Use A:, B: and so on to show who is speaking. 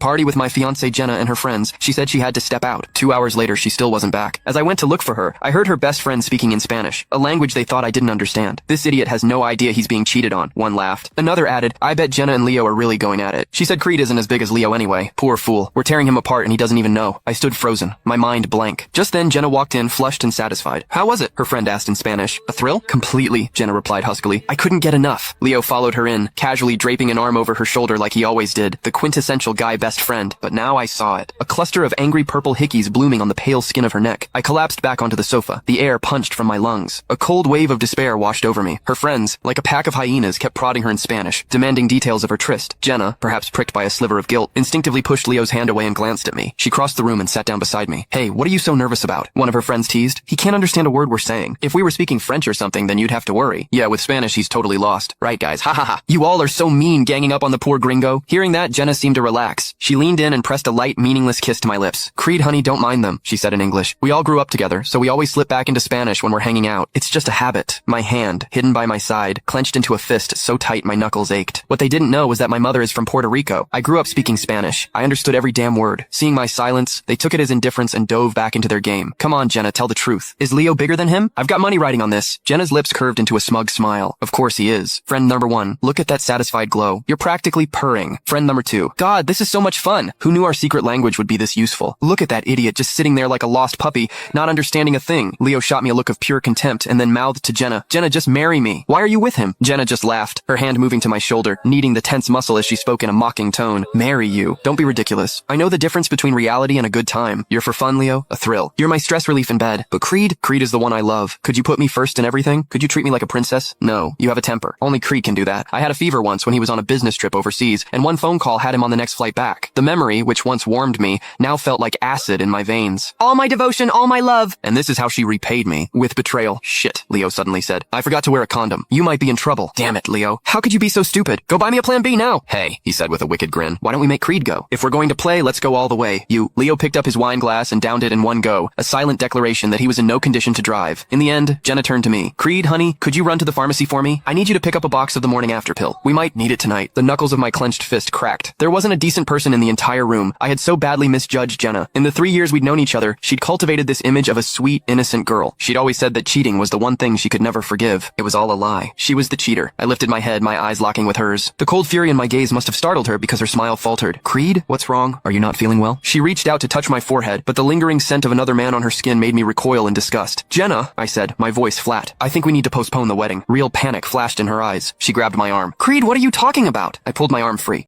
A: party with my fiancée Jenna and her friends. She said she had to step out. 2 hours later, she still wasn't back. As I went to look for her, I heard her best friend speaking in Spanish, a language they thought I didn't understand. This idiot has no idea he's being cheated on. One laughed. Another added, I bet Jenna and Leo are really going at it. She said Creed isn't as big as Leo anyway. Poor fool. We're tearing him apart and he doesn't even know. I stood frozen, my mind blank. Just then, Jenna walked in, flushed and satisfied. How was it? Her friend asked in Spanish. A thrill? Completely, Jenna replied huskily. I couldn't get enough. Leo followed her in, casually draping an arm over her shoulder like he always did. The quintessential guy best friend. But now I saw it. A cluster of angry purple hickeys blooming on the pale skin of her neck. I collapsed back onto the sofa. The air punched from my lungs. A cold wave of despair washed over me. Her friends, like a pack of hyenas, kept prodding her in Spanish, demanding details of her tryst. Jenna, perhaps pricked by a sliver of guilt, instinctively pushed Leo's hand away and glanced at me. She crossed the room and sat down beside me. Hey, what are you so nervous about? One of her friends teased. He can't understand a word we're saying. If we were speaking French or something, then you'd have to worry. Yeah, with Spanish, he's totally lost. Right, guys? Ha ha ha. You all are so mean, ganging up on the poor gringo. Hearing that, Jenna seemed to relax. She leaned in and pressed a light, meaningless kiss to my lips. Creed, honey, don't mind them, she said in English. We all grew up together, so we always slip back into Spanish when we're hanging out. It's just a habit. My hand, hidden by my side, clenched into a fist so tight my knuckles ached. What they didn't know was that my mother is from Puerto Rico. I grew up speaking Spanish. I understood every damn word. Seeing my silence, they took it as indifference and dove back into their game. Come on, Jenna, tell the truth. Is Leo bigger than him? I've got money riding on this. Jenna's lips curved into a smug smile. Of course he is. Friend number 1, look at that satisfied glow. You're practically purring. Friend number 2, God, this is so much fun. Who knew our secret language would be this useful? Look at that idiot just sitting there like a lost puppy, not understanding a thing. Leo shot me a look of pure contempt and then mouthed to Jenna, Jenna, just marry me. Why are you with him? Jenna just laughed, her hand moving to my shoulder, kneading the tense muscle as she spoke in a mocking tone. Marry you. Don't be ridiculous. I know the difference between reality and a good time. You're for fun, Leo, a thrill. You're my stress relief in bed. But Creed is the one I love. Could you put me first in everything? Could you treat me like a princess? No, you have a temper. Only Creed can do that. I had a fever once when he was on a business trip overseas, and one phone call had him on the next flight back. The memory, which once warmed me, now felt like acid in my veins. All my devotion, all my love. And this is how she repaid me. With betrayal. Shit, Leo suddenly said. I forgot to wear a condom. You might be in trouble. Damn it, Leo. How could you be so stupid? Go buy me a plan B now. Hey, he said with a wicked grin. Why don't we make Creed go? If we're going to play, let's go all the way. Leo picked up his wine glass and downed it in one go, a silent declaration that he was in no condition to drive. In the end, Jenna turned to me. Creed, honey, could you run to the pharmacy for me? I need you to pick up a box of the morning after pill. We might need it tonight. The knuckles of my clenched fist cracked. There wasn't a decent person in the entire room. I had so badly misjudged Jenna. In the 3 years we'd known each other, she'd cultivated this image of a sweet, innocent girl. She'd always said that cheating was the one thing she could never forgive. It was all a lie. She was the cheater. I lifted my head, my eyes locking with hers. The cold fury in my gaze must have startled her because her smile faltered. Creed, what's wrong? Are you not feeling well? She reached out to touch my forehead, but the lingering scent of another man on her skin made me recoil in disgust. Jenna, I said, my voice flat. I think we need to postpone the wedding. Real panic flashed in her eyes. She grabbed my arm. Creed, what are you talking about? I pulled my arm free.